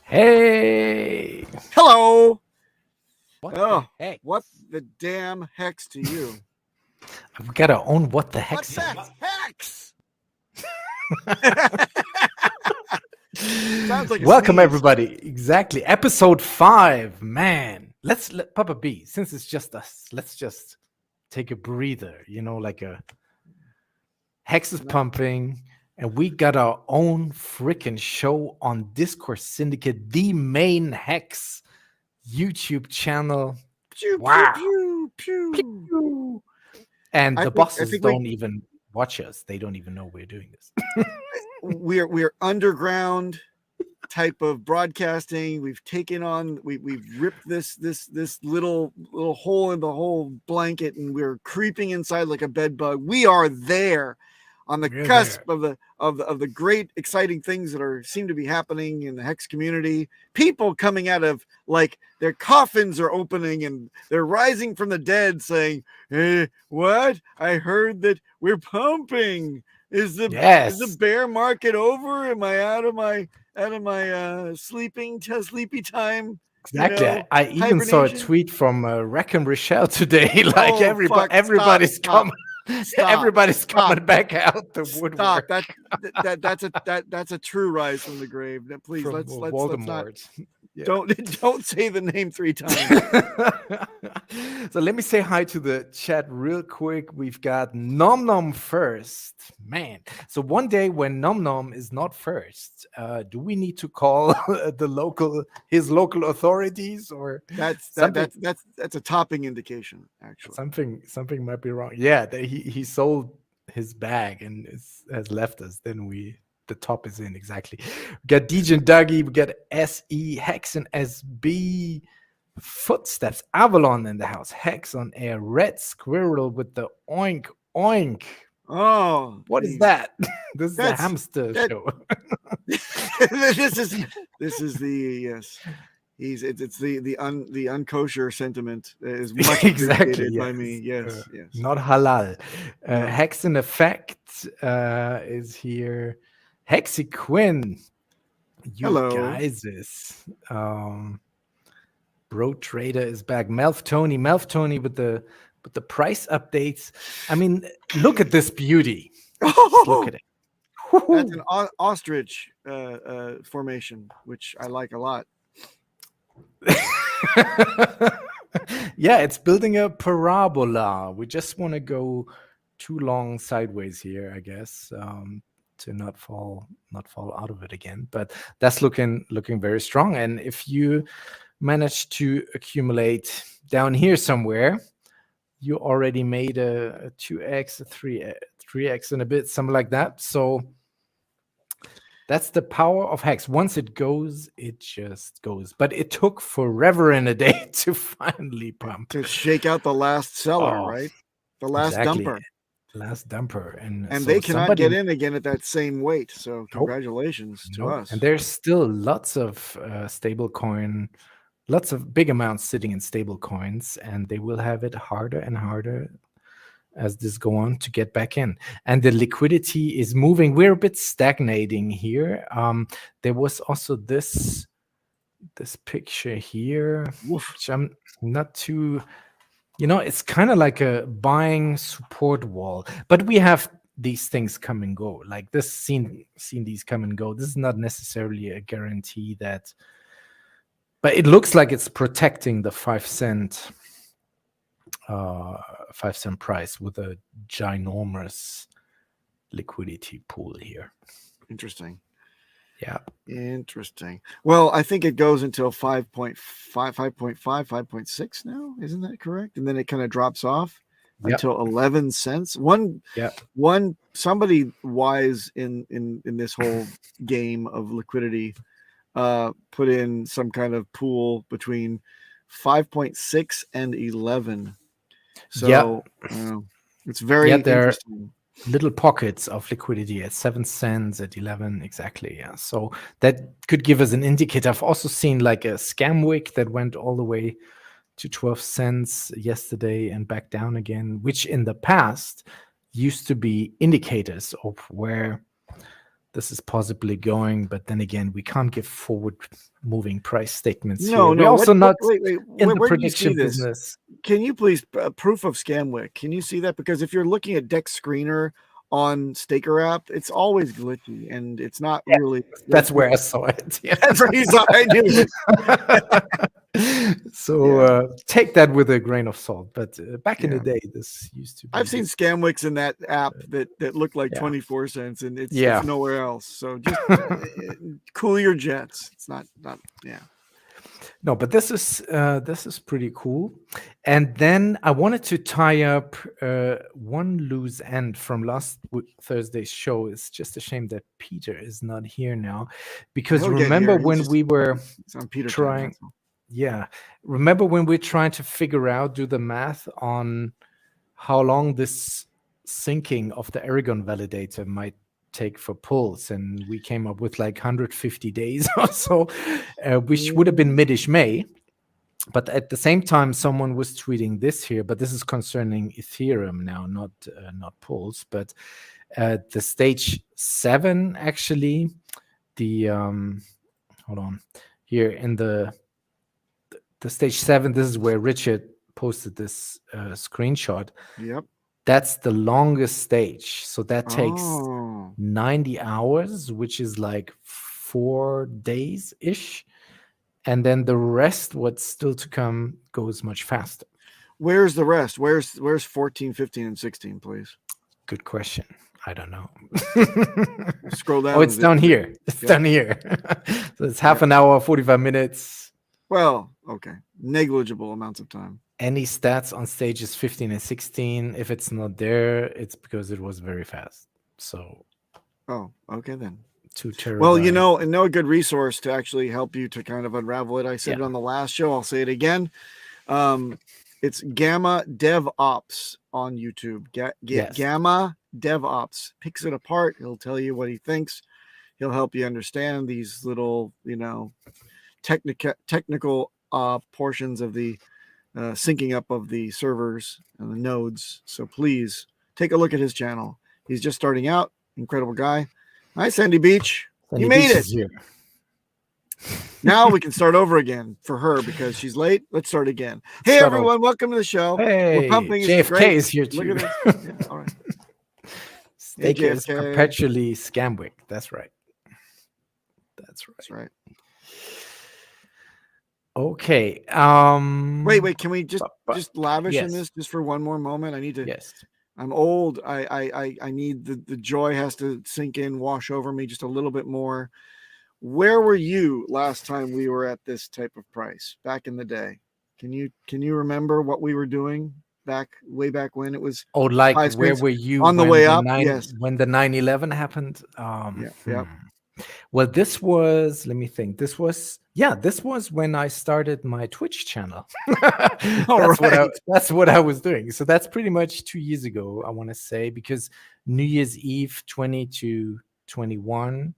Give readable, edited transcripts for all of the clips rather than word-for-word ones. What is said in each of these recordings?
Hey, Hello. what the Oh, heck? what the damn hex to you? I've got to own what the heck. What's that? Hex. Sounds like a Welcome sneeze. everybody. Exactly, episode 5. Man, let Papa B. Since it's just us, let's just take a breather. Like a Hex is pumping, and we got our own freaking show on Discourse Syndicate, the main Hex YouTube channel. Pew, pew, Wow. pew, pew. And I the think bosses we don't even watch us. They don't even know we're doing this. we're underground type of broadcasting. We've taken on we've ripped this little hole in the whole blanket, and we're creeping inside like a bed bug. We are there on the We're cusp there. of the great exciting things that seem to be happening in the Hex community. People coming out of like their coffins are opening and they're rising from the dead saying, "Hey, what? I heard that we're pumping. Is the Yes. bear market over? Am I out of my sleepy time? Exactly. I even saw a Hibernation." tweet from Rackham Rochelle today. Like Oh fuck! Stop! everybody's coming, Stop! everybody's Stop! coming back out the Stop! woodwork That's a true rise from the grave. Please, from let's not Voldemort. Yeah. don't say the name 3 times. So let me say hi to the chat real quick. We've got Nom Nom first, man. So one day when Nom Nom is not first, do we need to call his local authorities or That's something? a topping indication, actually. Something might be wrong. Yeah, he sold his bag and has left us. Then the top is in exactly. We got DJ and Dougie. We got SE Hex and SB. Footsteps, Avalon in the house, Hex on air, Red Squirrel with the oink oink. Oh, What is that? This is a That's- hamster that- show. this is the yes. It's the unkosher sentiment is much Exactly. appreciated Yes. by me. Yes, yes. Not halal. No. Hex in effect is here. Hexy Quinn. You Hello. guys is Bro Trader is back. Melf Tony with the price updates. I mean, look at this beauty. Just look at it. That's an ostrich formation, which I like a lot. Yeah, it's building a parabola. We just want to go too long sideways here, I guess, to not fall out of it again. But that's looking very strong. And if you manage to accumulate down here somewhere, you already made a 2x, a 3x and a bit, something like that. So that's the power of Hex. Once it goes, it just goes. But it took forever and a day to finally pump. To shake out the last seller, right? The last dumper. Last dumper. And so they cannot get in again at that same weight. So congratulations to us. And there's still lots of stable coin, lots of big amounts sitting in stable coins, and they will have it harder and harder as this go on to get back in. And the liquidity is moving. We're a bit stagnating here. There was also this picture here, which I'm not too, it's kind of like a buying support wall, but we have these things come and go. Like this, seen these come and go. This is not necessarily a guarantee that, but it looks like it's protecting the 5-cent price with a ginormous liquidity pool here. Interesting. Yeah. Interesting. Well, I think it goes until 5.5, 5.5, 5.6 now. Isn't that correct? And then it kind of drops off until 11 cents. One somebody wise in this whole game of liquidity put in some kind of pool between 5.6 and 11. So it's very interesting. Little pockets of liquidity at 7 cents, at 11, exactly. Yeah, so that could give us an indicator. I've also seen like a scam wick that went all the way to 12 cents yesterday and back down again, which in the past used to be indicators of where this is possibly going, but then again, we can't give forward moving price statements No, here. no. We're also not wait. in the Where do you see prediction this? business. Can you please proof of Scamwick? Can you see that? Because if you're looking at Dex Screener on Staker app, it's always glitchy and it's not really. That's where I saw it. Yeah. That's where you saw it. I knew it. So take that with a grain of salt. But back in the day, this used to be. I've seen Scamwicks in that app that look like 24 cents, and it's nowhere else. So just cool your jets. It's not. No, but this is pretty cool. And then I wanted to tie up one loose end from last Thursday's show. It's just a shame that Peter is not here now, because remember when we were trying. Remember when we're trying to figure out, do the math on how long this syncing of the Aragon validator might take for Pulse, and we came up with like 150 days or so, which would have been mid-ish May. But at the same time, someone was tweeting this here, but this is concerning Ethereum now, not Pulse, but the stage 7, actually, the hold on, here in the stage 7, this is where Richard posted this screenshot. Yep. That's the longest stage. So that takes 90 hours, which is like 4 days-ish. And then the rest, what's still to come, goes much faster. Where's the rest? Where's 14, 15, and 16, please? Good question. I don't know. Scroll down. Oh, it's down here. It's down here. So it's half an hour, 45 minutes. Well, okay. Negligible amounts of time. Any stats on stages 15 and 16, if it's not there, it's because it was very fast. So. Oh, okay then. 2 terabytes. Well, a good resource to actually help you to kind of unravel it. I said it on the last show. I'll say it again. It's Gamma DevOps on YouTube. Gamma DevOps picks it apart. He'll tell you what he thinks. He'll help you understand these little, technical portions of the syncing up of the servers and the nodes. So please take a look at his channel. He's just starting out. Incredible guy. Hi, Sandy Beach. You made it. Now we can start over again for her because she's late. Let's start again. Hey, everyone. Welcome to the show. Hey, JFK is here too. Look at this. Yeah, all right. Staker is perpetually Scamwick. That's right. That's right. Okay. Wait. Can we just lavish in this just for one more moment? I need to. Yes. I'm old. I need the joy has to sink in, wash over me just a little bit more. Where were you last time we were at this type of price back in the day? Can you remember what we were doing way back when it was? Oh, like where were you on the way up? Yes, when the 9/11 happened. Yeah. Well, this was. Let me think. This was when I started my Twitch channel. That's what I was doing. So that's pretty much 2 years ago, I want to say, because New Year's Eve 20 to 21,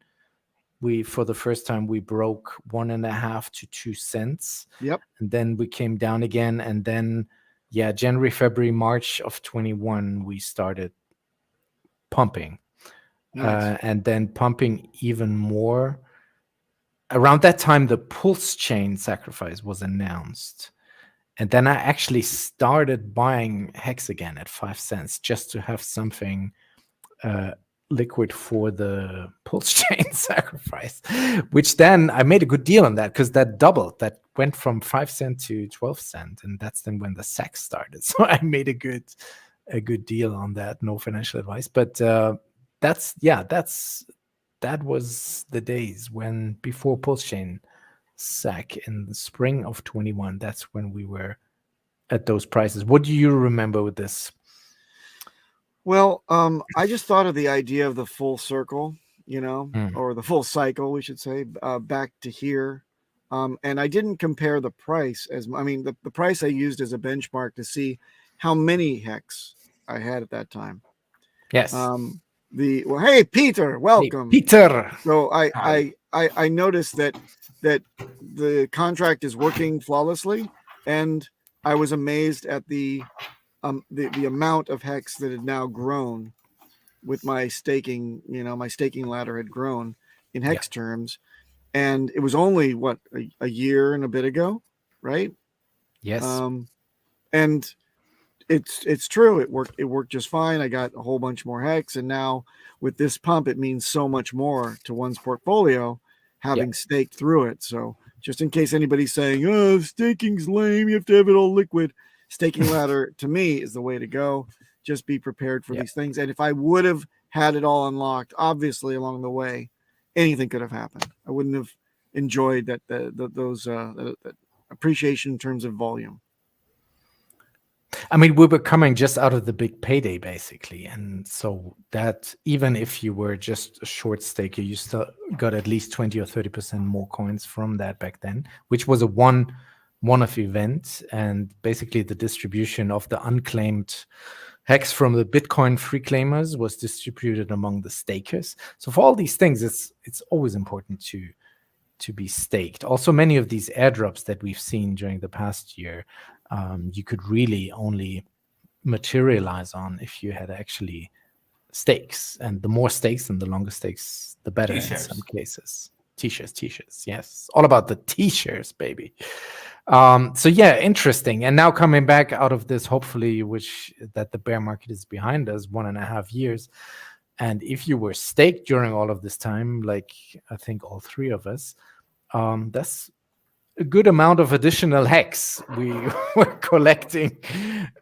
for the first time we broke 1.5 to 2 cents. Yep. And then we came down again, and then January, February, March of 21 we started pumping. Nice. And then pumping even more. Around that time, the Pulsechain sacrifice was announced. And then I actually started buying Hex again at 5 cents just to have something liquid for the Pulsechain sacrifice, which then I made a good deal on that because that doubled. That went from 5 cents to 12 cents. And that's then when the SAC started. So I made a good deal on that. No financial advice. But that was the days when before Pulsechain SAC in the spring of 21. That's when we were at those prices. What do you remember with this? Well, I just thought of the idea of the full circle, or the full cycle, we should say, back to here. And I didn't compare the price the price I used as a benchmark to see how many hex I had at that time. Yes. Hey Peter, welcome. Hey, Peter. So I noticed that the contract is working flawlessly, and I was amazed at the amount of hex that had now grown with my staking. My staking ladder had grown in hex terms, and it was only a year and a bit ago, right? Yes. And it's true. It worked just fine. I got a whole bunch more hex, and now with this pump, it means so much more to one's portfolio having staked through it. So just in case anybody's saying, "Oh, staking's lame, you have to have it all liquid," staking ladder to me is the way to go. Just be prepared for these things. And if I would have had it all unlocked, obviously along the way, anything could have happened. I wouldn't have enjoyed those appreciation in terms of volume. I mean, we were coming just out of the big payday, basically. And so that even if you were just a short staker, you still got at least 20 or 30% more coins from that back then, which was a one-off event. And basically the distribution of the unclaimed hex from the Bitcoin free claimers was distributed among the stakers. So for all these things, it's always important to be staked. Also, many of these airdrops that we've seen during the past year, you could really only materialize on if you had actually stakes. And the more stakes and the longer stakes, the better in some cases. T-shirts, yes. All about the T-shirts, baby. So yeah, interesting. And now coming back out of this, hopefully, that the bear market is behind us, 1.5 years. And if you were staked during all of this time, like I think all three of us, that's a good amount of additional hex we were collecting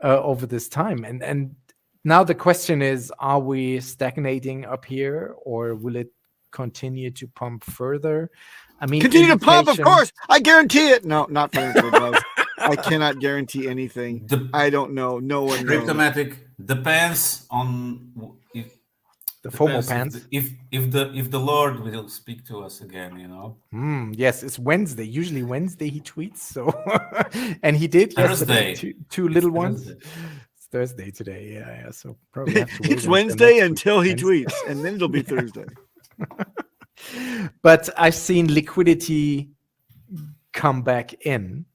over this time. And now the question is, are we stagnating up here, or will it continue to pump further? I mean, continue to pump, of course. I guarantee it. No, not financial advice. I cannot guarantee anything. I don't know. No one knows. Cryptomatic depends on the FOMO pants. If the Lord will speak to us again, Yes, it's Wednesday. Usually Wednesday he tweets. So, and he did Thursday. Yesterday. Two little ones. It's Thursday today. Yeah. So probably have to wait it's Wednesday until he tweets, and then it'll be Thursday. But I've seen liquidity come back in,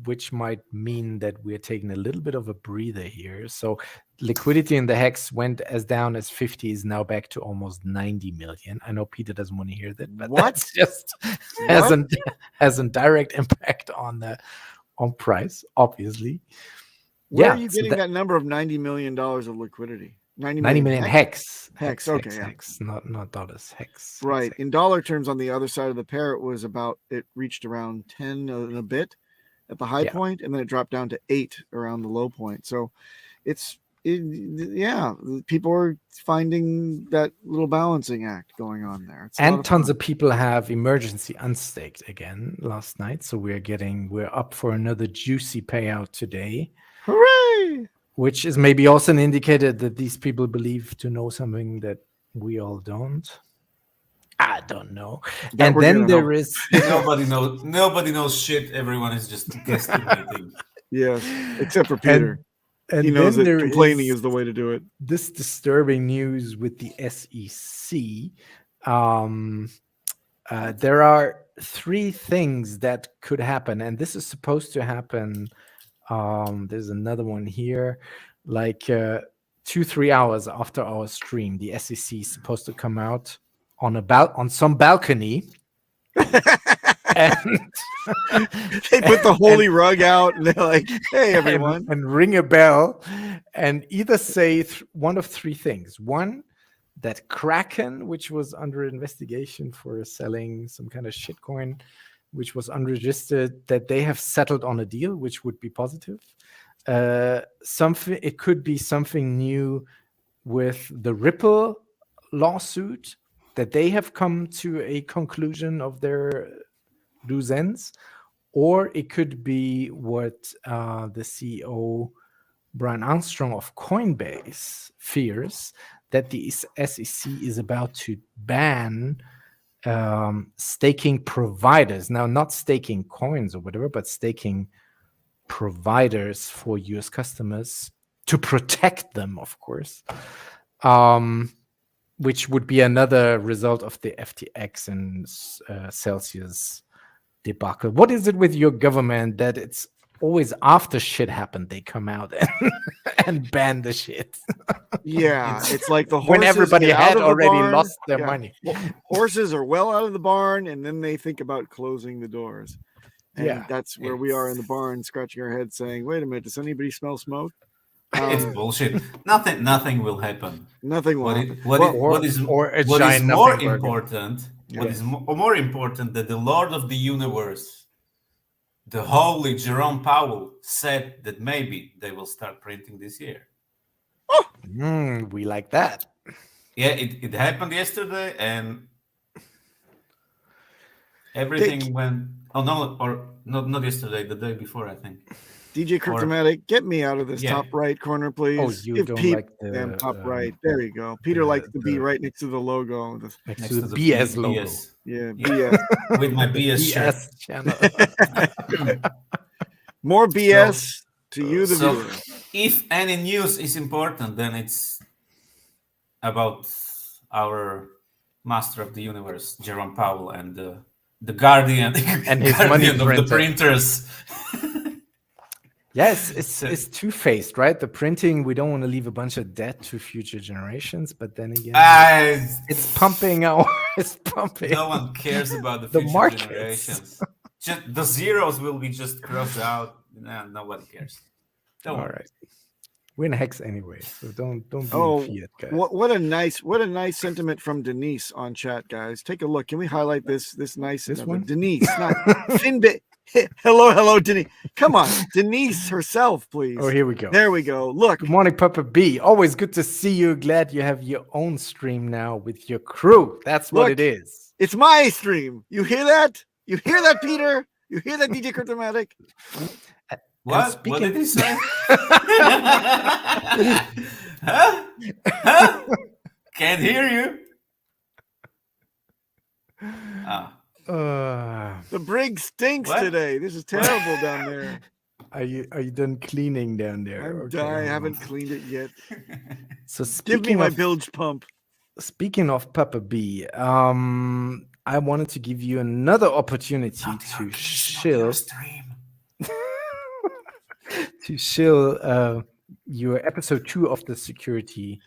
which might mean that we're taking a little bit of a breather here. So liquidity in the hex went as down as 50, is now back to almost 90 million. I know Peter doesn't want to hear that, but that's just has a direct impact on price, obviously. Where are you getting that number of $90 million of liquidity? 90 million hex. Hex, okay. Hex, not dollars, hex. Right. Hex. In dollar terms, on the other side of the pair, it reached around 10 and a bit at the high point, and then it dropped down to 8 around the low point. So people are finding that little balancing act going on there. And tons of people have emergency unstaked again last night. So we're up for another juicy payout today. Hooray! Which is maybe also an indicator that these people believe to know something that we all don't. I don't know. And then there is nobody knows shit. Everyone is just guesstimating. Yes, except for Peter. And he knows that complaining is the way to do it. This disturbing news with the SEC. There are 3 things that could happen, and this is supposed to happen. There's another one here, like 2-3 hours after our stream. The SEC is supposed to come out on some balcony. And they put the holy rug out, and they're like, "Hey, everyone," and ring a bell, and either say one of 3 things. One, that Kraken, which was under investigation for selling some kind of shitcoin, which was unregistered, that they have settled on a deal, which would be positive. It could be something new with the Ripple lawsuit, that they have come to a conclusion of their loose ends, or it could be what the CEO Brian Armstrong of Coinbase fears, that the SEC is about to ban staking providers. Now, not staking coins or whatever, but staking providers for US customers to protect them, of course, which would be another result of the FTX and Celsius debacle. What is it with your government that it's always after shit happened, they come out and ban the shit. Yeah, it's like the horses When everybody get out had of the already barn. lost their Yeah. money. Horses are well out of the barn, and then they think about closing the doors. And Yeah. that's where we are in the barn, scratching our heads, saying, "Wait a minute, does anybody smell smoke?" It's bullshit. Nothing will happen. Nothing will happen. Or a What is giant more nothing burger. important? What is more important that the Lord of the Universe, the Holy Jerome Powell, said that maybe they will start printing this year. We like that. Yeah, it happened yesterday, and everything went. Oh no, or not yesterday, the day before, I think. DJ Cryptomatic, get me out of this top right corner, please. Oh, you don't like the top right. There you go. Peter likes to be right next to the logo. Next to the BS logo. BS. Yeah, BS. With my BS shirt. channel. More BS to you, the viewer. If any news is important, then it's about our master of the universe, Jerome Powell, and the guardian and his guardian money of the printers. Yes, it's two-faced, right? The printing, we don't want to leave a bunch of debt to future generations, but then again, it's pumping out. It's pumping. No one cares about the future generations. Just the zeros will be just crossed out. No, nobody cares. All right, we're in Hex anyway, so don't be in fiat, guys. What a nice sentiment from Denise on chat, guys. Take a look. Can we highlight this nice one? Denise, not Finbit. Hello, Denise. Come on, Denise herself, please. Oh, here we go. There we go. Look. Good morning, Papa B. Always good to see you. Glad you have your own stream now with your crew. That's what it is. It's my stream. You hear that? You hear that, Peter? You hear that, DJ Cryptomatic? What? What did he say? Huh? Can't hear you. The brig stinks today. This is terrible down there. Are you done cleaning down there? I haven't cleaned it yet. So give me my bilge pump. Speaking of Papa B, I wanted to give you another opportunity to shill. To shill your episode 2 of the security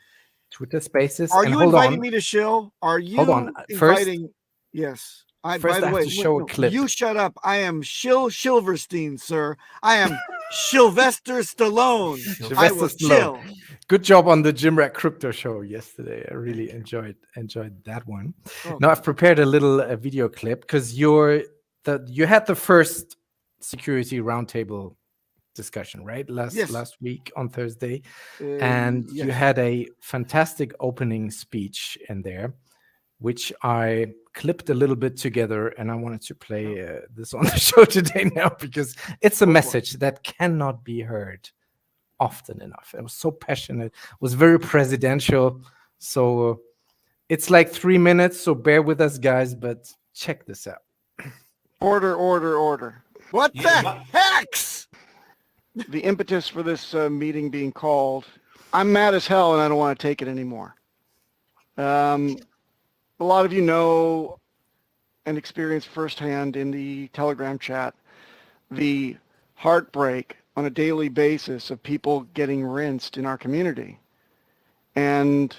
Twitter Spaces. Are you inviting me to shill? Are you inviting? Yes. By the way, show a clip. You shut up. I am Silverstein, sir. I am Sylvester Stallone. I will chill. Good job on the Jim Rat Crypto show yesterday. I really enjoyed that one. Now I've prepared a little video clip because you had the first security roundtable discussion, right? Last week on Thursday, and you had a fantastic opening speech in there, which I clipped a little bit together, and I wanted to play this on the show today now because it's a message that cannot be heard often enough. It was so passionate, it was very presidential. So it's like 3 minutes, so bear with us, guys, but check this out. Order. What the hex? The impetus for this meeting being called, I'm mad as hell and I don't want to take it anymore. A lot of you know and experience firsthand in the Telegram chat the heartbreak on a daily basis of people getting rinsed in our community. And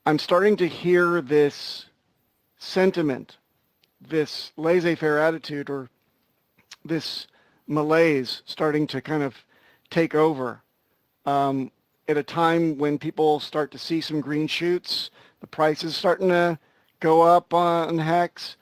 I'm starting to hear this sentiment, this laissez-faire attitude, or this malaise starting to kind of take over at a time when people start to see some green shoots. The price is starting to go up on Hex,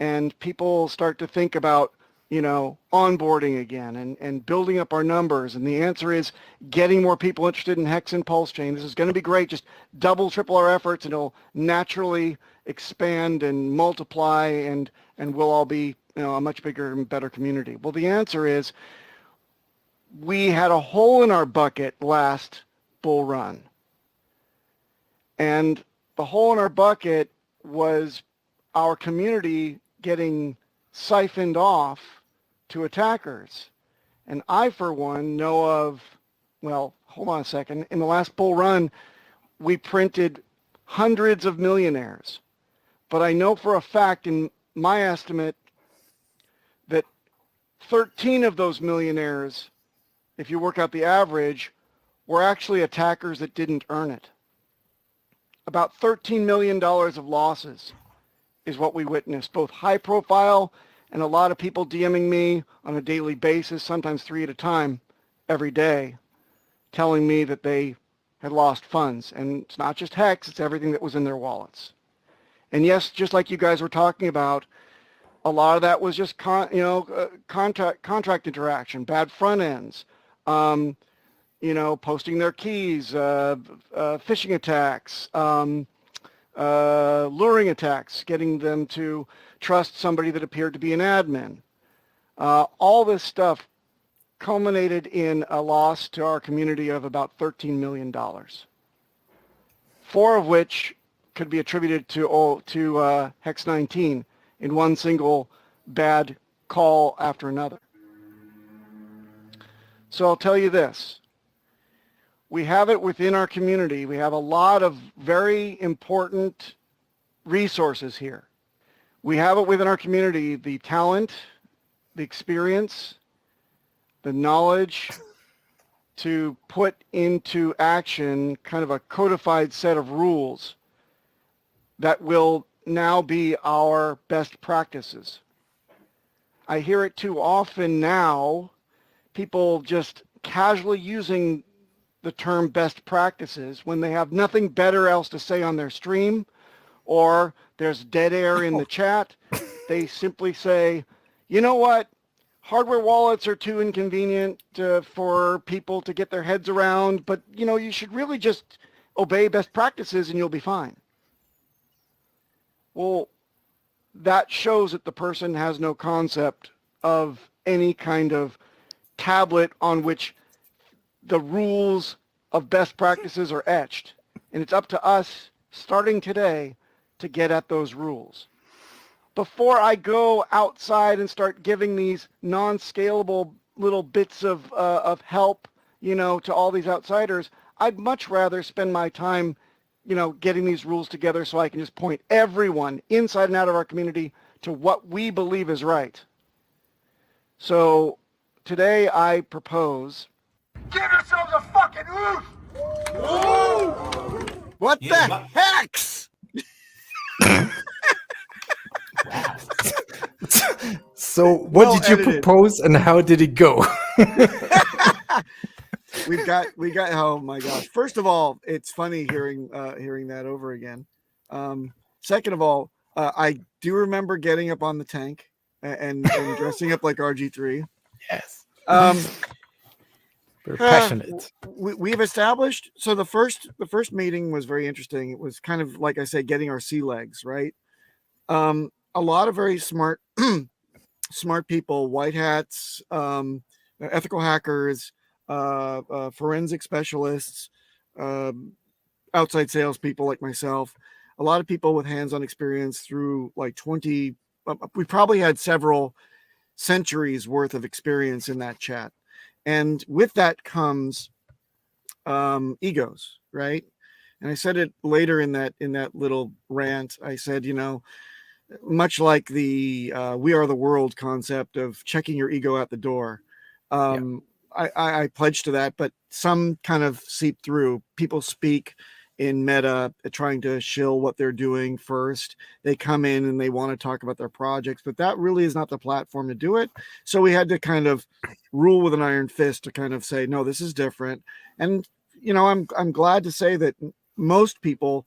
and people start to think about, onboarding again and building up our numbers. And the answer is getting more people interested in Hex and Pulsechain. This is going to be great. Just double, triple our efforts, and it'll naturally expand and multiply, and we'll all be, a much bigger and better community. Well, the answer is we had a hole in our bucket last bull run. And the hole in our bucket was our community getting siphoned off to attackers. And I, for one, know of, hold on a second. In the last bull run, we printed hundreds of millionaires. But I know for a fact, in my estimate, that 13 of those millionaires, if you work out the average, were actually attackers that didn't earn it. About $13 million of losses is what we witnessed, both high profile and a lot of people DMing me on a daily basis, sometimes 3 at a time, every day, telling me that they had lost funds. And it's not just HEX, it's everything that was in their wallets. And yes, just like you guys were talking about, a lot of that was just contract interaction, bad front ends, posting their keys, phishing attacks, luring attacks, getting them to trust somebody that appeared to be an admin. All this stuff culminated in a loss to our community of about $13 million, 4 of which could be attributed to Hex 19 in one single bad call after another. So I'll tell you this. We have it within our community. We have a lot of very important resources here. We have it within our community, the talent, the experience, the knowledge to put into action kind of a codified set of rules that will now be our best practices. I hear it too often now, people just casually using the term best practices when they have nothing better else to say on their stream, or there's dead air in the chat. They simply say, you know what? Hardware wallets are too inconvenient for people to get their heads around, but you should really just obey best practices and you'll be fine. Well, that shows that the person has no concept of any kind of tablet on which the rules of best practices are etched. And it's up to us, starting today, to get at those rules. Before I go outside and start giving these non-scalable little bits of help, to all these outsiders, I'd much rather spend my time, getting these rules together so I can just point everyone inside and out of our community to what we believe is right. So today I propose... Give yourselves a fucking oof! What Yeah, the hex? So what Well did you edited. propose and how did it go? we got oh my gosh. First of all, it's funny hearing that over again. Second of all, I do remember getting up on the tank and dressing up like RG3. Yes. Um We're passionate. We've established, so the first meeting was very interesting. It was kind of like I said, getting our sea legs, right? A lot of very smart people, white hats, ethical hackers, forensic specialists, outside salespeople like myself, a lot of people with hands-on experience through like 20, we probably had several centuries worth of experience in that chat. And with that comes egos, right? And I said it later in that little rant. I said, much like the "we are the world" concept of checking your ego at the door. I pledge to that, but some kind of seep through. People speak in meta, trying to shill what they're doing first. They come in and they want to talk about their projects, but that really is not the platform to do it. So we had to kind of rule with an iron fist to kind of say, no, this is different. And I'm glad to say that most people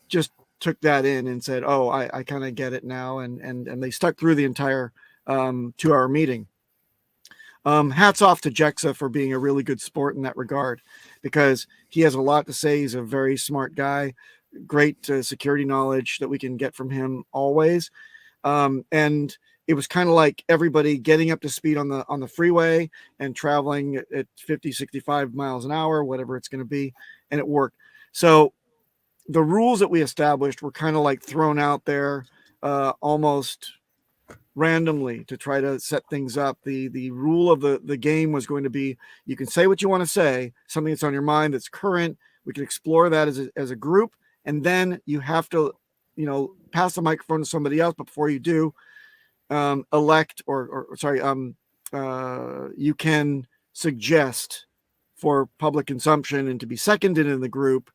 just took that in and said, oh, I kind of get it now, and they stuck through the entire 2-hour meeting. Hats off to Jexa for being a really good sport in that regard, because he has a lot to say. He's a very smart guy, great security knowledge that we can get from him always. And it was kind of like everybody getting up to speed on the freeway and traveling at 50, 65 miles an hour, whatever it's going to be. And it worked. So the rules that we established were kind of like thrown out there almost randomly to try to set things up. The rule of the game was going to be, you can say what you want to say, something that's on your mind that's current. We can explore that as a group, and then you have to pass the microphone to somebody else. But before you do, elect or you can suggest for public consumption and to be seconded in the group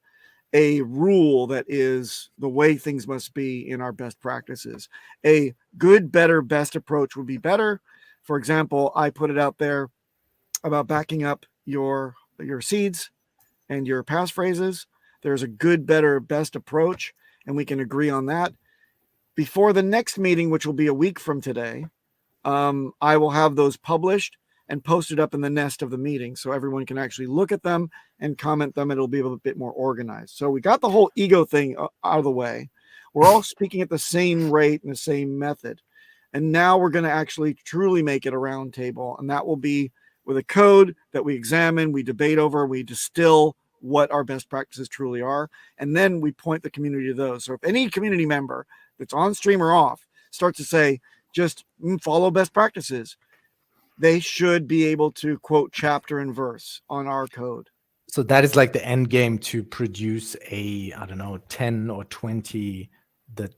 a rule that is the way things must be in our best practices. A good, better, best approach would be better. For example, I put it out there about backing up your seeds and your passphrases. There's a good, better, best approach, and we can agree on that. Before the next meeting, which will be a week from today, I will have those published and posted up in the nest of the meeting so everyone can actually look at them and comment them. It'll be a bit more organized. So we got the whole ego thing out of the way. We're all speaking at the same rate and the same method. And now we're going to actually truly make it a round table. And that will be with a code that we examine, we debate over, we distill what our best practices truly are. And then we point the community to those. So if any community member that's on stream or off starts to say, just follow best practices, they should be able to quote chapter and verse on our code. So that is like the end game to produce a, I don't know, 10 or 20, the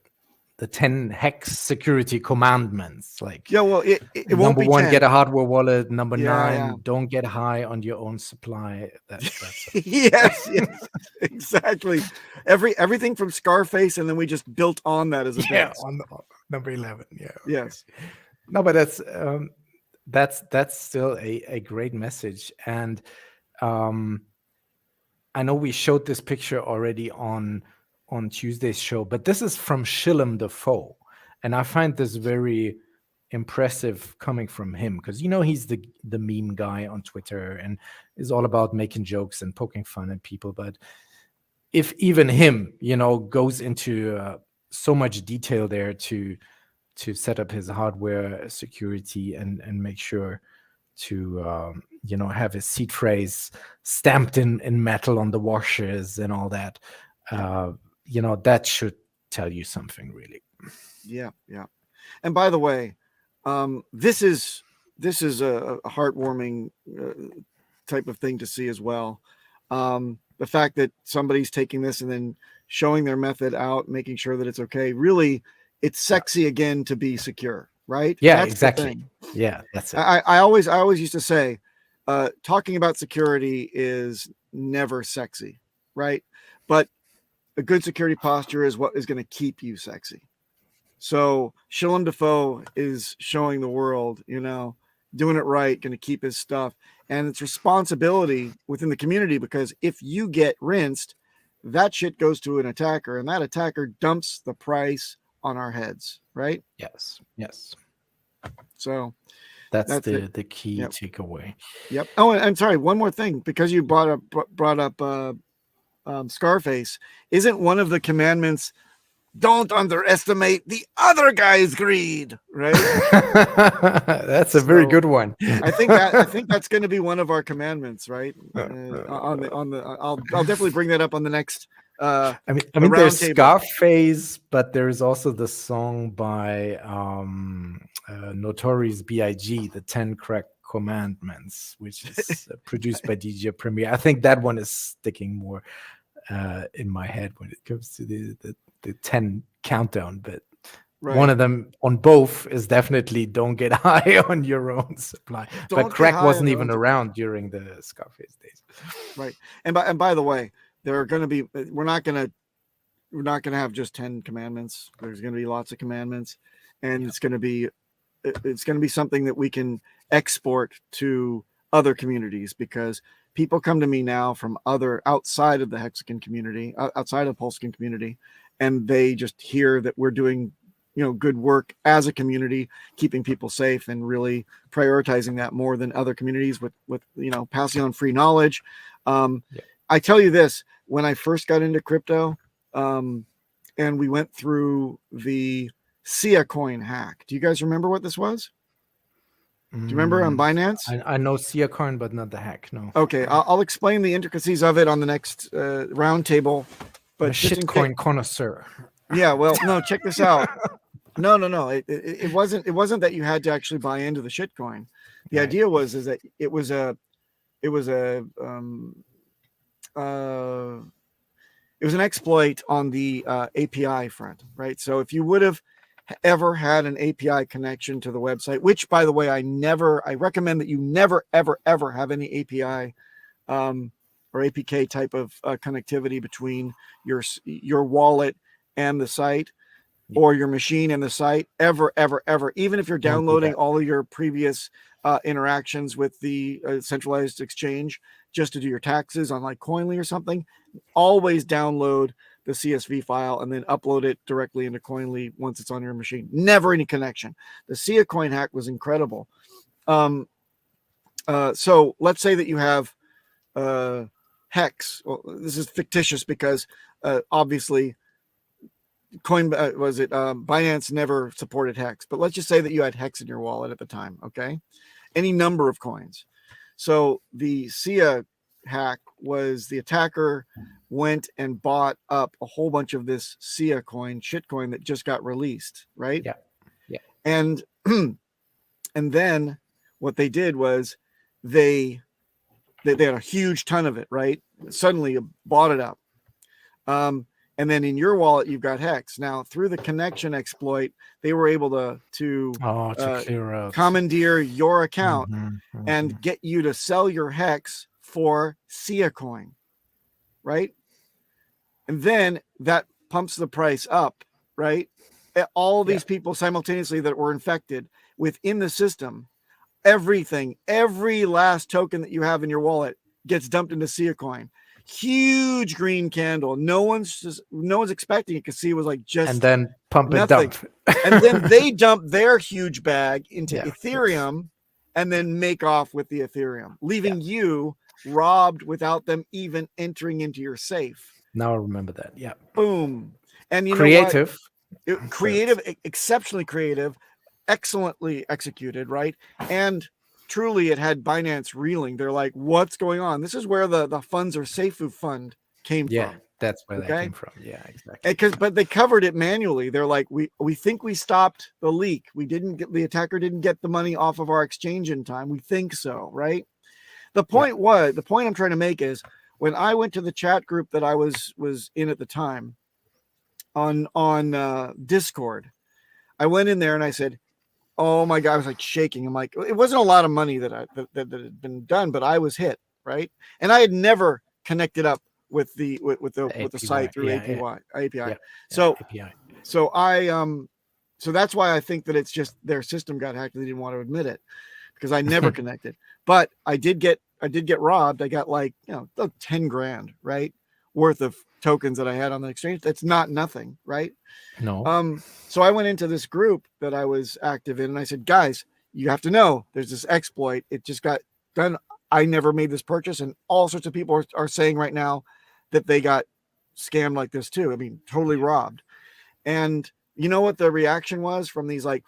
10 hex security commandments. Like, yeah, well, it won't number be one, 10. get a hardware wallet. Number nine, yeah. don't get high on your own supply. That's yes, exactly. Everything from Scarface, and then we just built on that as a base. on number 11. Yeah. Yes. No, but that's still a great message. And I know we showed this picture already on Tuesday's show, but this is from Shillem Dafoe. And I find this very impressive coming from him because, he's the meme guy on Twitter and is all about making jokes and poking fun at people. But if even him, goes into so much detail there to set up his hardware security and make sure to have his seed phrase stamped in metal on the washers and all that, that should tell you something, really. Yeah. And by the way, this is a heartwarming type of thing to see as well. The fact that somebody's taking this and then showing their method out, making sure that it's okay. Really, it's sexy again to be secure, right? Yeah, that's exactly. Yeah, that's it. I always used to say, talking about security is never sexy, right? But a good security posture is what is going to keep you sexy. So Shillem Dafoe is showing the world, doing it right, going to keep his stuff. And it's responsibility within the community, because if you get rinsed, that shit goes to an attacker, and that attacker dumps the price on our heads, right? Yes. So that's the key takeaway. Yep. Oh, and I'm sorry, one more thing, because you brought up Scarface. Isn't one of the commandments, don't underestimate the other guy's greed, right? That's a very good one. I think that's going to be one of our commandments, right? I'll definitely bring that up on the next. I mean, there's Scarface, but there's also the song by Notorious B.I.G., the 10 Crack Commandments, which is produced by DJ Premier. I think that one is sticking more in my head when it comes to the 10 countdown, but one of them on both is definitely don't get high on your own supply. But crack wasn't even around during the Scarface days. Right. And by the way, there are going to be, we're not going to have just 10 commandments. There's going to be lots of commandments, and it's going to be something that we can export to other communities, because people come to me now from outside of the Hexagon community, outside of the Pulsican community, and they just hear that we're doing, good work as a community, keeping people safe and really prioritizing that more than other communities with passing on free knowledge. I tell you this, when I first got into crypto, and we went through the Sia coin hack. Do you guys remember what this was? Do you remember on Binance? I know Sia coin, but not the hack. No. Okay, I'll explain the intricacies of it on the next roundtable. But shitcoin connoisseur. Yeah, well, no, check this out. No. It wasn't that you had to actually buy into the shitcoin. The idea was that it was an exploit on the API front, right? So if you would have ever had an API connection to the website, which by the way, I recommend that you never, ever, ever have any API or APK type of connectivity between your wallet and the site, or your machine and the site, ever, ever, ever. Even if you're downloading all of your previous interactions with the centralized exchange just to do your taxes on like Coinly or something, always download the CSV file and then upload it directly into Coinly once it's on your machine. Never any connection. The Sia coin hack was incredible. So let's say that you have Hex. Well, this is fictitious because obviously Binance never supported Hex, but let's just say that you had Hex in your wallet at the time. Okay. Any number of coins. So the Sia hack was the attacker went and bought up a whole bunch of this Sia coin, shitcoin that just got released. Right. Yeah. Yeah. And then what they did was they had a huge ton of it, right? Suddenly you bought it up. And then in your wallet, you've got Hex. Now, through the connection exploit, they were able to clear out, commandeer your account and get you to sell your Hex for Sia coin, right? And then that pumps the price up, right? All these people simultaneously that were infected within the system, everything, every last token that you have in your wallet gets dumped into Sia coin. Huge green candle. No one's expecting it because Sia was like just and then pump and nothing. dump. And then they dump their huge bag into Ethereum and then make off with the Ethereum, leaving you robbed without them even entering into your safe. Now I remember that. Yeah. Boom. And you creative. know what? Creative, exceptionally creative, excellently executed, right? And truly it had Binance reeling. They're like, what's going on? This is where the funds or Seifu fund came from. That's where that came from. Yeah, exactly. But they covered it manually. They're like, we think we stopped the leak. The attacker didn't get the money off of our exchange in time. We think so, right? The point I'm trying to make is when I went to the chat group that I was in at the time on Discord, I went in there and I said, oh my God, I was like shaking. I'm like, it wasn't a lot of money that had been done, but I was hit, right? And I had never connected up with the site through API. So that's why I think that it's just their system got hacked and they didn't want to admit it because I never connected. But I did get robbed. I got like 10 grand, right, worth of tokens that I had on the exchange. That's not nothing, right? No. So I went into this group that I was active in and I said, guys, you have to know there's this exploit. It just got done. I never made this purchase. And all sorts of people are saying right now that they got scammed like this too. I mean, totally robbed. And you know what the reaction was from these like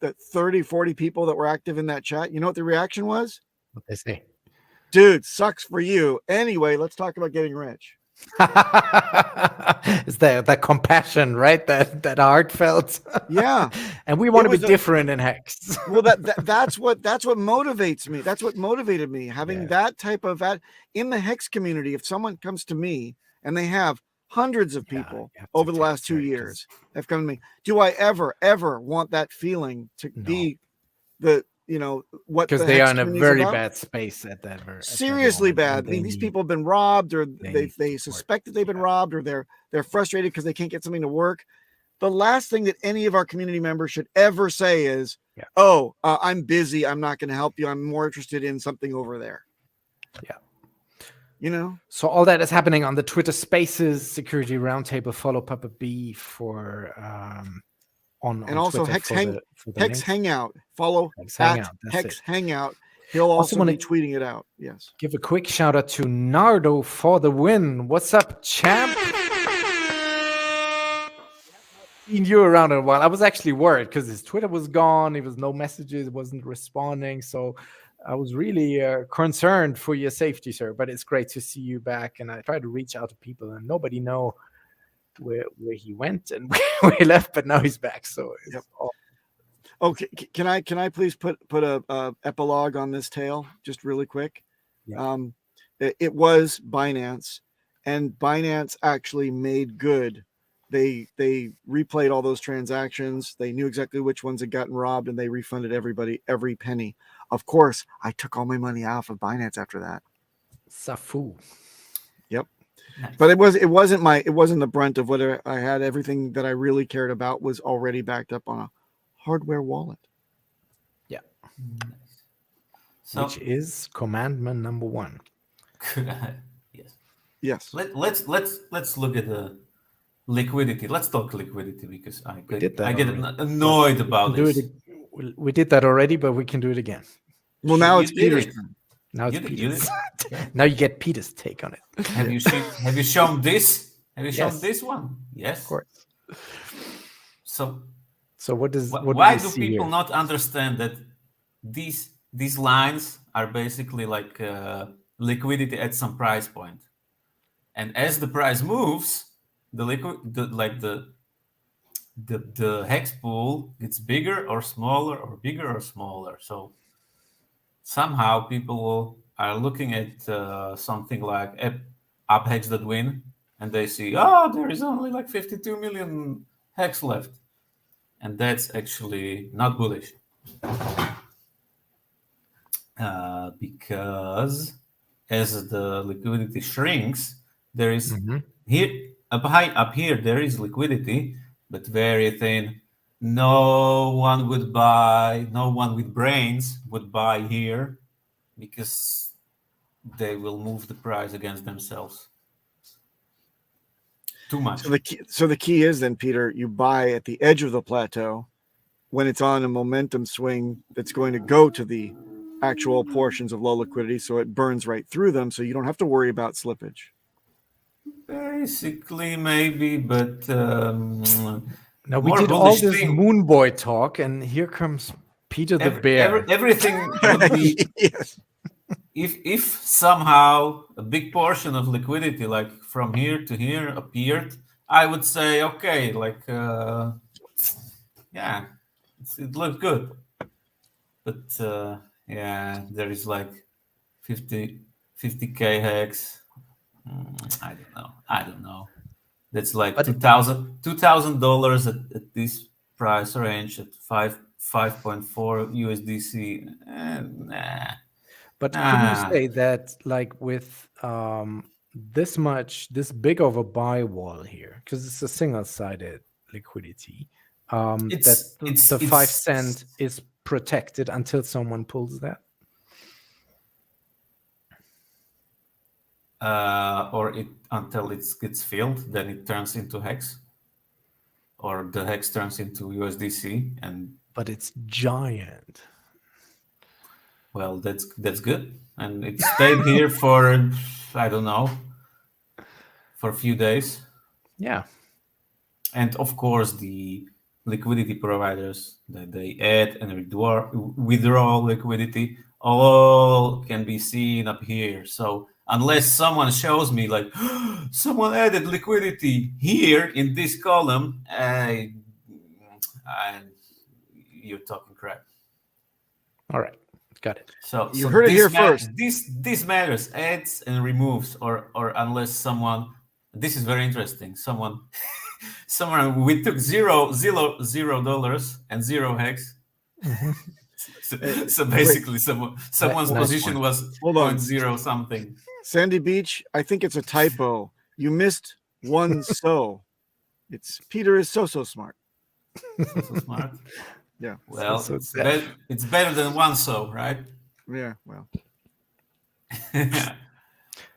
the 30, 40 people that were active in that chat? You know what the reaction was? What they say? Dude, sucks for you. Anyway, let's talk about getting rich. It's that compassion, right? That heartfelt. Yeah. And we want to be different in Hex. Well, that's what motivates me. That's what motivated me. Having that type of in the Hex community, if someone comes to me and they have hundreds of people over the last 2 years have come to me, do I ever want that feeling to be what? Because they are in a very bad space at that. Seriously bad. I mean, these people have been robbed, or they suspect that they've been robbed, or they're frustrated because they can't get something to work. The last thing that any of our community members should ever say is, I'm busy. I'm not going to help you. I'm more interested in something over there. Yeah. So all that is happening on the Twitter Spaces Security Roundtable. Follow Papa B for and also Twitter Hex Hangout. Follow Hex Hangout. He'll also be tweeting it out. Yes. Give a quick shout out to Nardo for the win. What's up, champ? Seen you around in a while. I was actually worried because his Twitter was gone. There was no messages. Wasn't responding. So I was really concerned for your safety, sir. But it's great to see you back. And I tried to reach out to people, and nobody know where he went and where he left. But now he's back. So it's all. Okay, can I please put a epilogue on this tale just really quick? Yeah. It was Binance, and Binance actually made good They replayed all those transactions. They knew exactly which ones had gotten robbed, and they refunded everybody every penny. Of course, I took all my money off of Binance after that. Safu. Yep. Nice. But it wasn't the brunt of what I had. Everything that I really cared about was already backed up on a hardware wallet. Yeah. Nice. So, Which is commandment number 1. yes. Yes. Let's look at the liquidity. Let's talk liquidity because I get already. annoyed about this. We did that already, but we can do it again. Well, now You it's did Peter's it. turn. Now it's You did Peter's. it. Now you get Peter's take on it. Have you shown this? Have you shown Yes. this one? Yes. Of course. So what why do do we see people here? not understand that these lines are basically like liquidity at some price point, and as the price moves, the hex pool gets bigger or smaller or bigger or smaller. So somehow people are looking at something like uphex.win, and they see, oh, there is only like 52 million hex left, and that's actually not bullish. Because as the liquidity shrinks, there is up here there is liquidity, but very thin. No one with brains would buy here because they will move the price against themselves. Too much. So the key is then, Peter, you buy at the edge of the plateau when it's on a momentum swing that's going to go to the actual portions of low liquidity, so it burns right through them, so you don't have to worry about slippage. Basically, maybe, but now we did all this Moon Boy talk, and here comes Peter the Bear. Everything would be Yes. if somehow a big portion of liquidity, like from here to here, appeared, I would say, okay, like yeah, it looked good, but yeah, there is like 50k hex. I don't know. That's like $2,000 at this price range at 5.4 USDC. Nah. But couldn't you say that, like, with this big of a buy wall here, because it's a single-sided liquidity, the 5 cent is protected until someone pulls that? Or until it gets filled, then it turns into hex, or the hex turns into USDC, but it's giant. Well, that's good, and it stayed here for I don't know, for a few days. Yeah, and of course the liquidity providers that they add and withdraw liquidity all can be seen up here. So unless someone shows me like someone added liquidity here in this column, you're talking crap. All right, got it. So you heard it here first. This matters, adds and removes, or unless someone. This is very interesting. Someone we took $0 and 0 hex. So basically, someone's position was 0.0 something. Sandy Beach, I think it's a typo. You missed one so. It's Peter is so smart. So smart. Yeah. Well, it's better than one so, right? Yeah. Well.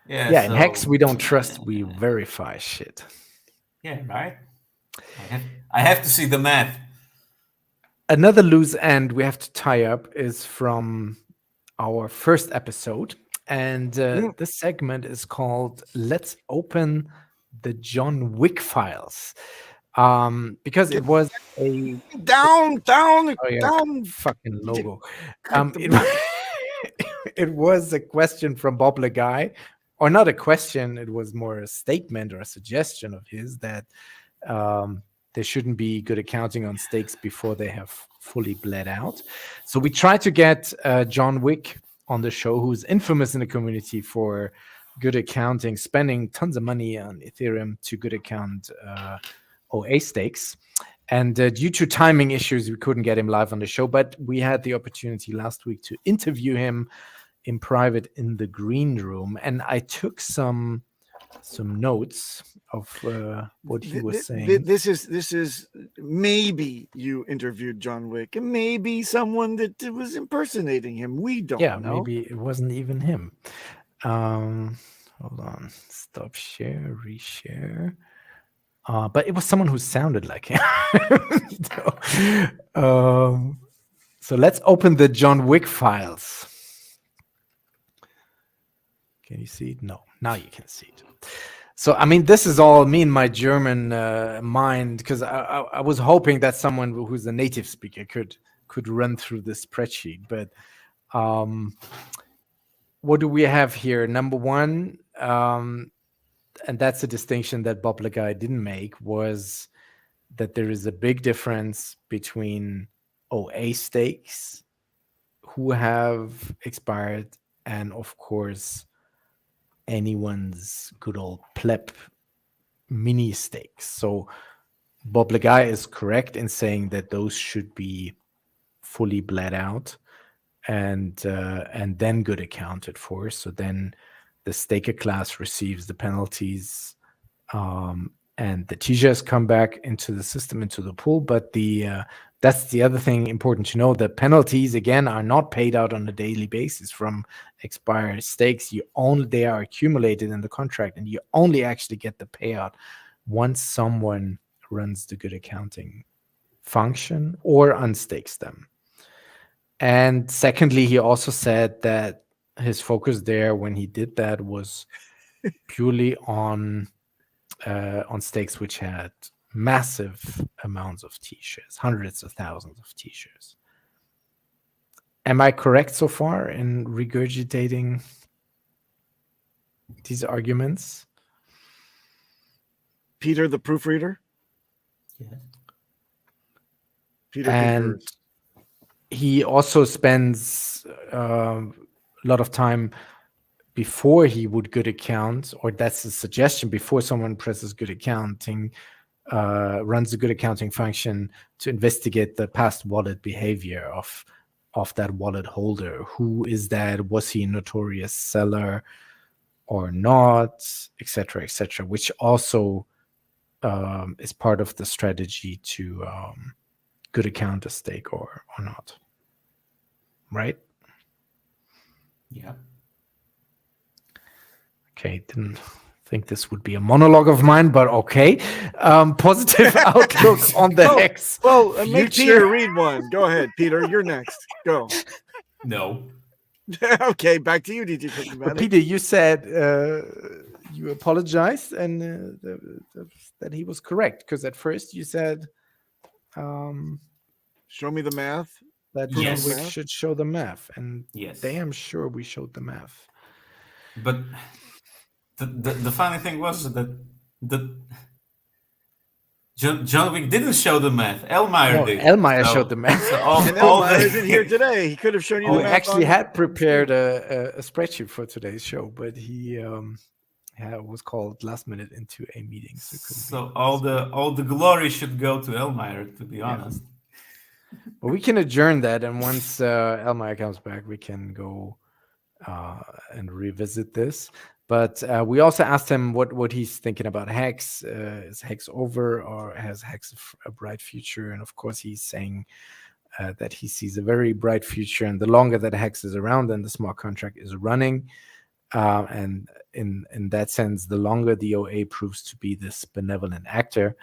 Yeah. In Hex, we don't trust. We verify shit. Yeah. Right. I have to see the math. Another loose end we have to tie up is from our first episode. And this segment is called Let's Open the John Wick Files. Because it was a down fucking logo. It was a question from Bob Leguy, or not a question, it was more a statement or a suggestion of his that there shouldn't be good accounting on stakes before they have fully bled out. So we tried to get John Wick on the show, who's infamous in the community for good accounting, spending tons of money on Ethereum to good account OA stakes. And due to timing issues, we couldn't get him live on the show, but we had the opportunity last week to interview him in private in the green room. And I took some notes of what he was saying. This is maybe you interviewed John Wick, and maybe someone that was impersonating him. We don't know. Maybe it wasn't even him. Hold on. Stop share, reshare. But it was someone who sounded like him. So let's open the John Wick files. Can you see it? No, now you can see it. So, I mean, this is all me in my German mind, because I was hoping that someone who's a native speaker could run through this spreadsheet. But what do we have here? Number one, and that's a distinction that Bob Lagai didn't make, was that there is a big difference between OA stakes who have expired and, of course, anyone's good old pleb mini stakes. So Bob Lagai is correct in saying that those should be fully bled out and then good accounted for. So then the staker class receives the penalties, and the T-shirts come back into the system, into the pool. But that's the other thing important to know. The penalties, again, are not paid out on a daily basis from expired stakes. They are accumulated in the contract, and you only actually get the payout once someone runs the good accounting function or unstakes them. And secondly, he also said that his focus there when he did that was purely on stakes which had massive amounts of T-shirts, hundreds of thousands of T-shirts. Am I correct so far in regurgitating these arguments? Peter, the proofreader? Yes. Peter and concurs. He also spends a lot of time before he would good account, or that's a suggestion, before someone presses good accounting, runs a good accounting function to investigate the past wallet behavior of that wallet holder. Who is that? Was he a notorious seller or not, etc., which also is part of the strategy to good account a stake or not. Right? Yeah. Okay, didn't think this would be a monologue of mine, but okay. Positive outlook on the Hex. Well, make future. Peter read one. Go ahead, Peter. You're next. Go. No. Okay, back to you, DJ But Peter, you said you apologized and that he was correct, because at first you said show me the math. That Yes. we should show the math, and Yes. damn sure we showed the math. But the funny thing was that John Wick didn't show the math. Elmeyer did. Elmeyer showed the math. So And Elmeyer isn't here today. He could have shown you the We math. actually had prepared a spreadsheet for today's show, but he was called last minute into a meeting. So all the glory should go to Elmeyer, to be honest. But we can adjourn that, and once Elmeyer comes back, we can go and revisit this. But we also asked him what he's thinking about Hex. Is Hex over, or has Hex a bright future? And of course, he's saying that he sees a very bright future. And the longer that Hex is around and the smart contract is running, and in that sense, the longer the OA proves to be this benevolent actor,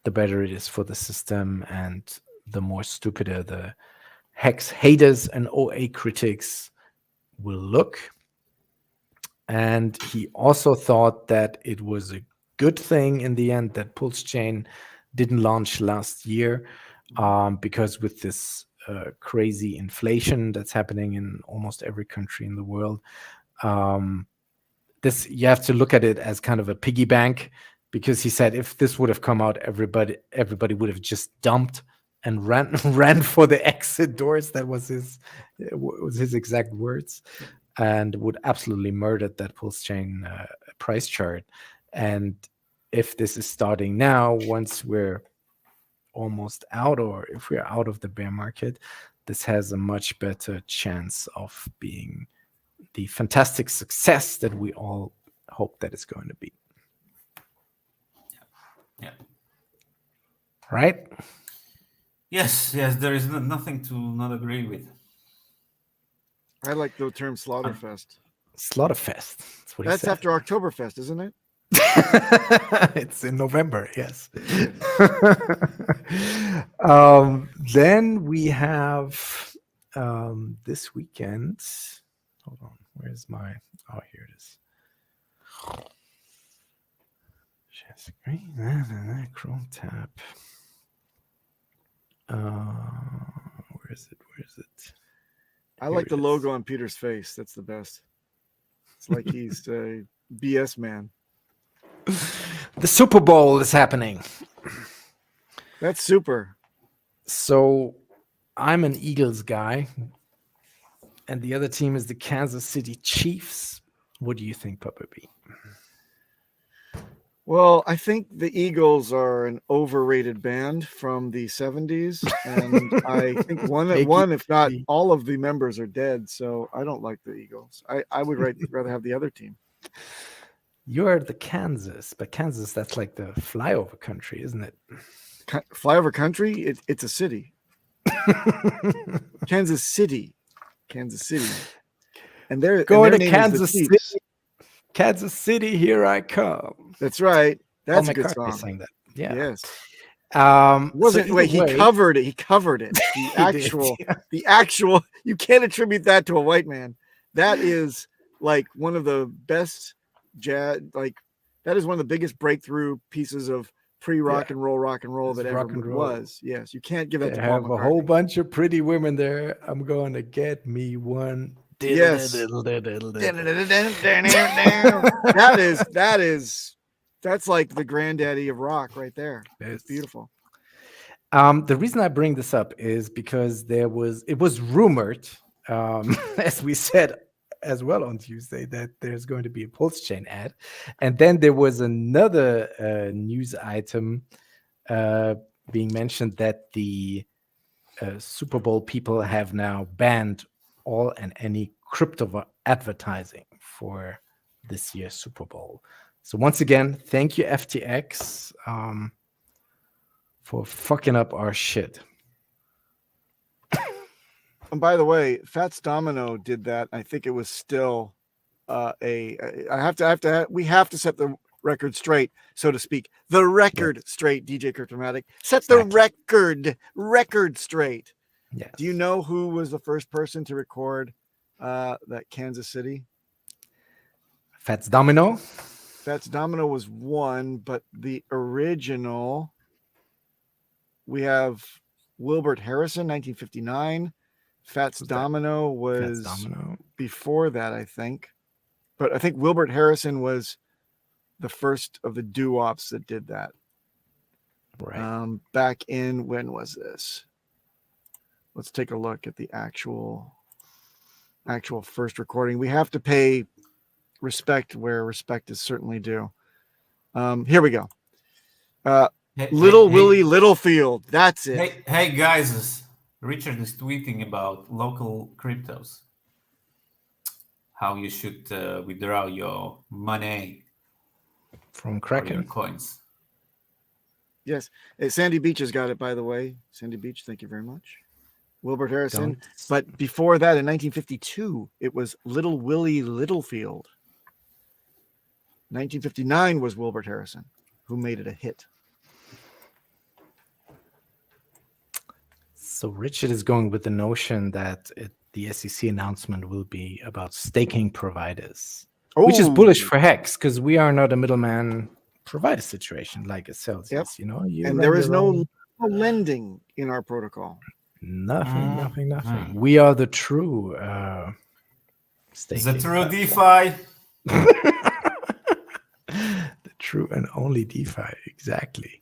the better it is for the system, and the more stupider the Hex haters and OA critics will look. And he also thought that it was a good thing in the end that Pulsechain didn't launch last year, because with this crazy inflation that's happening in almost every country in the world, this you have to look at it as kind of a piggy bank, because he said if this would have come out, everybody would have just dumped and ran for the exit doors. That was his exact words, and would absolutely murder that Pulsechain price chart. And if this is starting now, once we're almost out, or if we're out of the bear market, this has a much better chance of being the fantastic success that we all hope that it's going to be. Yeah. Right? Yes, there is nothing to not agree with. I like the term Slaughterfest. Slaughterfest. That's after Oktoberfest, isn't it? It's in November, yes. Then we have this weekend. Hold on, where's my? Oh, here it is. Share screen. Chrome tab. Where is it? I like the logo on Peter's face. That's the best. It's like he's a BS man. The Super Bowl is happening. That's super. So I'm an Eagles guy, and the other team is the Kansas City Chiefs. What do you think, Papa B? Well, I think the Eagles are an overrated band from the 70s, and I think one, if not all of the members are dead, so I don't like the Eagles. I would rather have the other team. You're the Kansas, but Kansas, that's like the flyover country, isn't it? Flyover country? It's a city. Kansas City. And they're going to Kansas City. Kansas City, here I come. That's right. That's Paul a good McCartney song. sang that. Yeah. Yes. He covered it. He covered it. The actual. You can't attribute that to a white man. That is like one of the best jazz. Like that is one of the biggest breakthrough pieces of pre-rock and roll that ever was. Yes, you can't give that to Paul McCartney. A whole bunch of pretty women there. I'm going to get me one. Yes. That's like the granddaddy of rock right there. It's beautiful. The reason I bring this up is because it was rumored, as we said as well on Tuesday, that there's going to be a Pulsechain ad. And then there was another news item being mentioned that the Super Bowl people have now banned all and any crypto advertising for this year's Super Bowl. So once again, thank you, FTX, for fucking up our shit. And by the way, Fats Domino did that. I think it was still we have to set the record straight, so to speak. The record straight, DJ Cryptomatic. Set the record straight. Yes. Do you know who was the first person to record that Kansas City? Fats Domino. Fats Domino was one, but the original, we have Wilbert Harrison, 1959. Fats Domino was before that, I think. But I think Wilbert Harrison was the first of the doo-wops that did that. Right. Back in, when was this? Let's take a look at the actual first recording. We have to pay respect where respect is certainly due. Here we go. Willie Littlefield. That's it. Hey guys, Richard is tweeting about local cryptos. How you should withdraw your money from Kraken coins. Yes. Sandy Beach has got it, by the way. Sandy Beach, thank you very much. Wilbert Harrison. But before that, in 1952, it was Little Willie Littlefield. 1959 was Wilbert Harrison, who made it a hit. So Richard is going with the notion that the SEC announcement will be about staking providers, which is bullish for Hex, because we are not a middleman provider situation like a Celsius. Yep. And there is no lending in our protocol. Nothing. We are the true staking. The true DeFi. The true and only DeFi, exactly.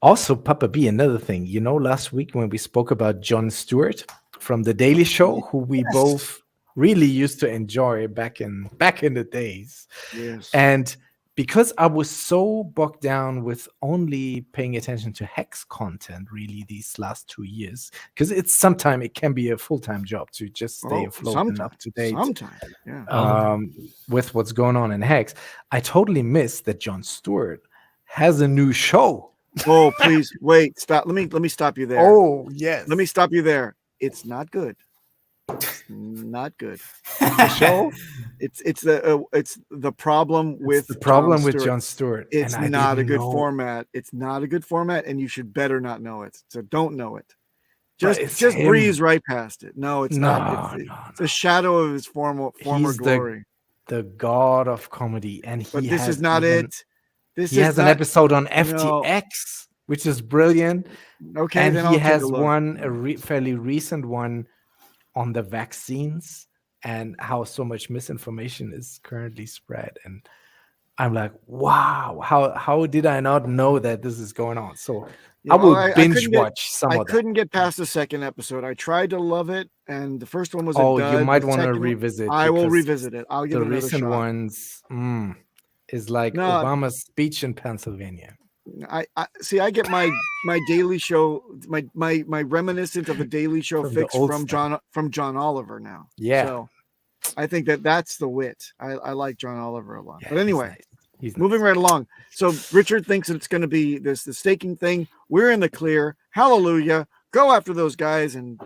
Also, Papa B, another thing. Last week when we spoke about Jon Stewart from The Daily Show, who we both really used to enjoy back in the days. Yes. And because I was so bogged down with only paying attention to Hex content really these last 2 years, because it can be a full-time job to just stay afloat and up to date Sometimes, yeah. with what's going on in Hex. I totally missed that Jon Stewart has a new show. Oh, please wait, stop. Let me stop you there. Oh, yes. Let me stop you there. It's not good. It's not good. The show. It's the problem with Jon Stewart. It's not a good format. It's not a good format, and you should better not know it. So don't know it. Just breeze right past it. No, it's not. It's a shadow of his former glory. The god of comedy, and this is not it. He has an episode on FTX, which is brilliant. Okay, and then he has one fairly recent one on the vaccines and how so much misinformation is currently spread. And I'm like, wow, how did I not know that this is going on? So I will binge watch some of that. I couldn't get past the second episode. I tried to love it, and the first one was you might want to revisit. I will revisit it. I'll give it another shot. The recent ones is like Obama's speech in Pennsylvania. I see. I get my Daily Show, my reminiscent of the Daily Show fix from John Oliver now. Yeah. So I think that's the wit. I like John Oliver a lot. Yeah, but anyway, he's moving right along. So Richard thinks that it's going to be the staking thing. We're in the clear. Hallelujah. Go after those guys and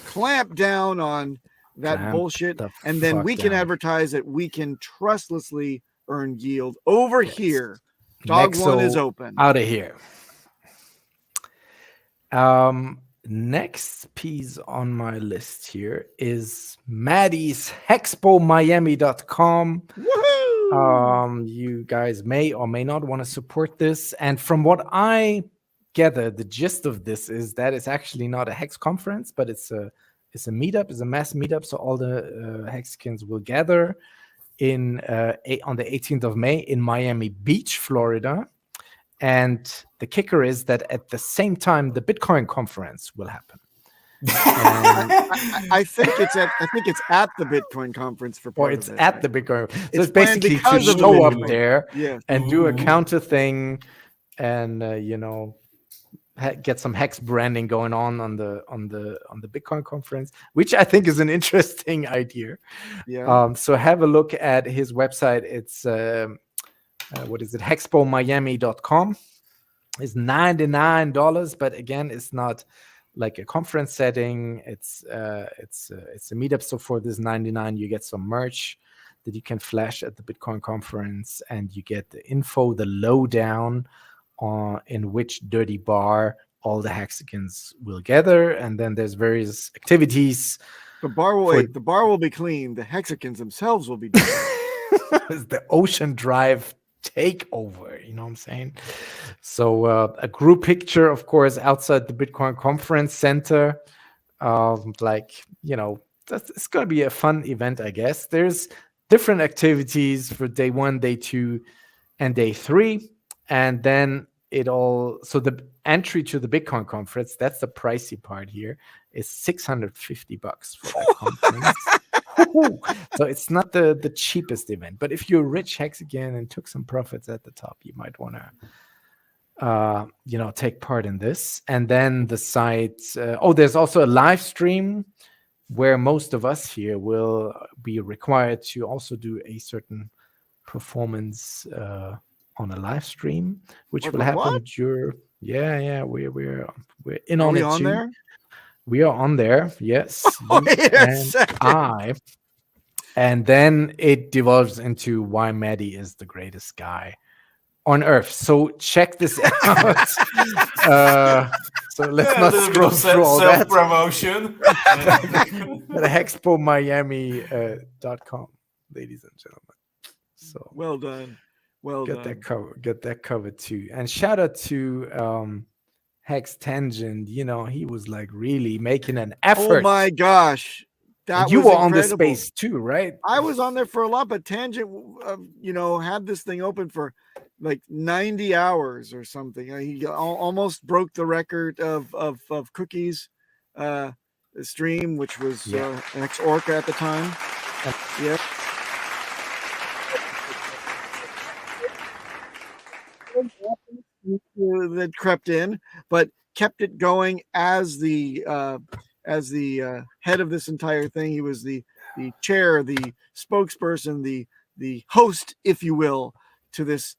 clamp down on that bullshit. And then we can advertise that we can trustlessly earn yield over here. Dog Nexo one is open. Out of here. Next piece on my list here is Maddie's HexpoMiami.com. Woohoo! You guys may or may not want to support this. And from what I gather, the gist of this is that it's actually not a Hex conference, but it's a meetup, it's a mass meetup. So all the Hexicans will gather on the 18th of May in Miami Beach, Florida. And the kicker is that at the same time, the Bitcoin conference will happen. I think it's at the Bitcoin conference for part it's of it, at right? the Bitcoin. So it's basically to show up there and do a counter thing and get some Hex branding going on the Bitcoin conference, which I think is an interesting idea. Yeah. So have a look at his website. It's what is it? HexpoMiami.com. It's $99, but again, it's not like a conference setting. It's a meetup. So for this $99, you get some merch that you can flash at the Bitcoin conference, and you get the info, the lowdown in which dirty bar all the Hexicans will gather, and then there's various activities. The bar will be clean. The Hexicans themselves will be dirty. It's the Ocean Drive takeover, you know what I'm saying? So a group picture, of course, outside the Bitcoin conference center. It's going to be a fun event, I guess. There's different activities for day 1, day 2, and day 3. And then so the entry to the Bitcoin conference, that's the pricey part here, is $650 for that conference. So it's not the cheapest event, but if you're a rich Hexican and took some profits at the top, you might want to take part in this. And then the site, there's also a live stream where most of us here will be required to also do a certain performance on a live stream, which will happen we're in on it too. There? We are on there, yes. Wait a second. And then it devolves into why Maddie is the greatest guy on earth. So check this out. So let's not scroll through all that. Self-promotion. At HexpoMiami.com, ladies and gentlemen. So well done. Well get done. Get that covered too. And shout out to Hex Tangent. He was like really making an effort. Oh my gosh. You were on the space too, right? I was on there for a lot, but Tangent, had this thing open for like 90 hours or something. He almost broke the record of cookies stream, which was an ex-Orca at the time. Yeah. that crept in, but kept it going as the head of this entire thing. He was the chair, the spokesperson, the host, if you will, to this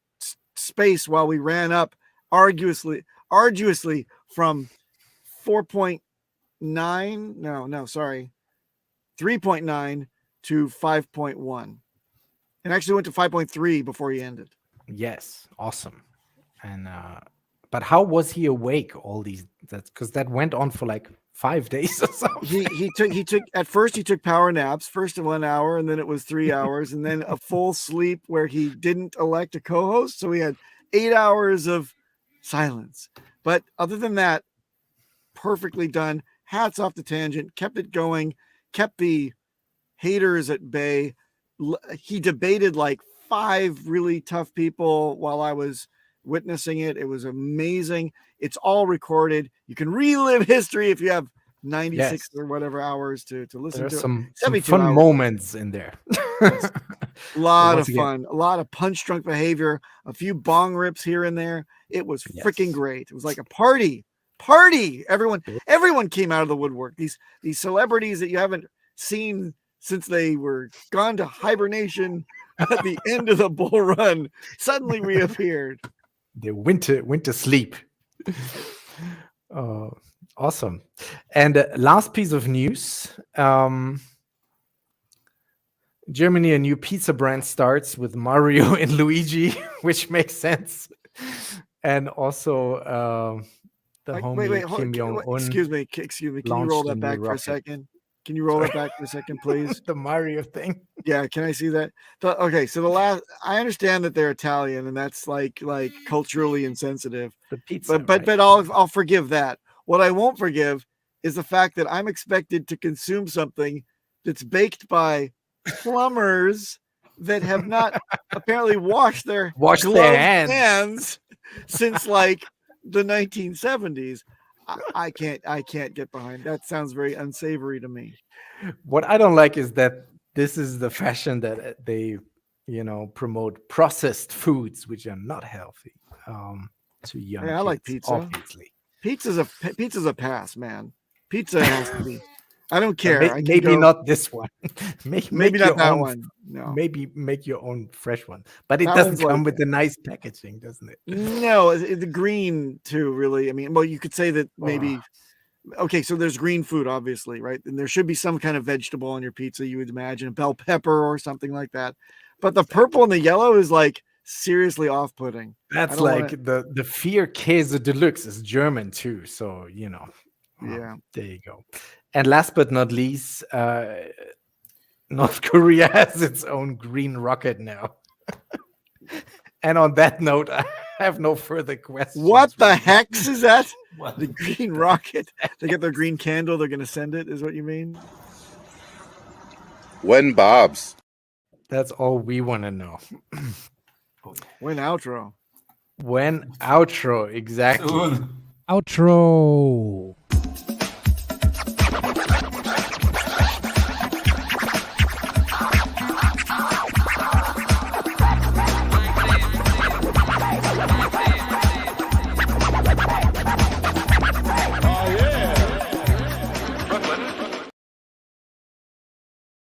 space while we ran up arduously from 4.9 3.9 to 5.1, and actually went to 5.3 before he ended. Yes, awesome. And but how was he awake all these? That's because that went on for like 5 days or something. He took at first he took power naps, first 1 hour, and then it was 3 hours, and then a full sleep where he didn't elect a co-host, so he had 8 hours of silence. But other than that, perfectly done. Hats off to Tangent, kept it going, kept the haters at bay. He debated like 5 really tough people while I was witnessing it. It was amazing. It's all recorded. You can relive history if you have 96 or whatever hours to listen There's to some it. fun moments in there. A lot of fun, a lot of punch drunk behavior, a few bong rips here and there. It was freaking great. It was like a party. Everyone came out of the woodwork. These celebrities that you haven't seen since they were gone to hibernation at the end of the bull run suddenly reappeared. The winter sleep. Oh, awesome. And last piece of news. Germany, a new pizza brand starts with Mario and Luigi, which makes sense. And also the homie Kim Jong-un. Excuse me. Can you roll that back for a second? Can you roll that back for a second, please? The Mario thing. Yeah, can I see that? Okay, so I understand that they're Italian, and that's like culturally insensitive. The pizza, but I'll forgive that. What I won't forgive is the fact that I'm expected to consume something that's baked by plumbers that have not apparently washed their hands since like the 1970s. I can't get behind that. Sounds very unsavory to me. What I don't like is that this is the fashion that they, promote processed foods which are not healthy to young kids. I like pizza. Obviously, pizza's a pass, man. Pizza has to be. I don't care. Maybe not this one. maybe not that one. No. Maybe make your own fresh one. But it doesn't come with the nice packaging, doesn't it? No, the green too, really. I mean, well, you could say that maybe. Okay, so there's green food, obviously, right? And there should be some kind of vegetable on your pizza, you would imagine, a bell pepper or something like that. But the purple and the yellow is like seriously off-putting. That's like the Vier Käse Deluxe is German too, so yeah, there you go. And last but not least, North Korea has its own green rocket now. And on that note, I have no further questions. What the hex is that? What? The green rocket? They get their green candle, they're going to send it, is what you mean? When Bob's. That's all we want to know. When outro? When outro, exactly. Outro.